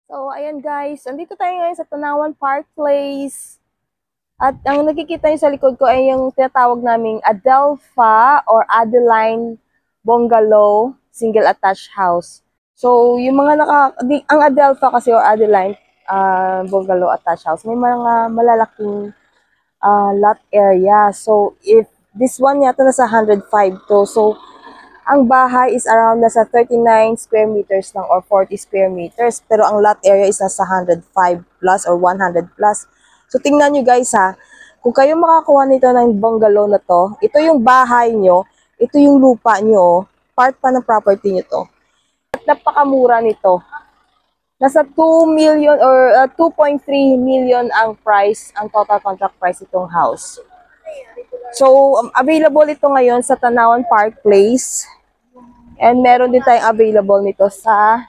So, ayan guys, andito tayo ngayon sa Tanawan Park Place. At ang nakikita nyo sa likod ko ay yung tinatawag naming Adelpha or Adeline Bungalow Single Attached House. So, yung mga ang Adelpha kasi or Adeline Bungalow Attached House, may mga malalaking lot area. So, if this one yata nasa 105 to. So, ang bahay is around nasa 39 square meters lang or 40 square meters. Pero ang lot area is nasa 105 plus or 100 plus. So tingnan nyo guys ha, kung kayo makakuha nito ng bungalow na to, ito yung bahay nyo, ito yung lupa nyo, part pa ng property nyo to. At napakamura nito. Nasa 2 million or 2.3 million ang price, ang total contract price itong house. So, available ito ngayon sa Tanawan Park Place. And meron din tayong available nito sa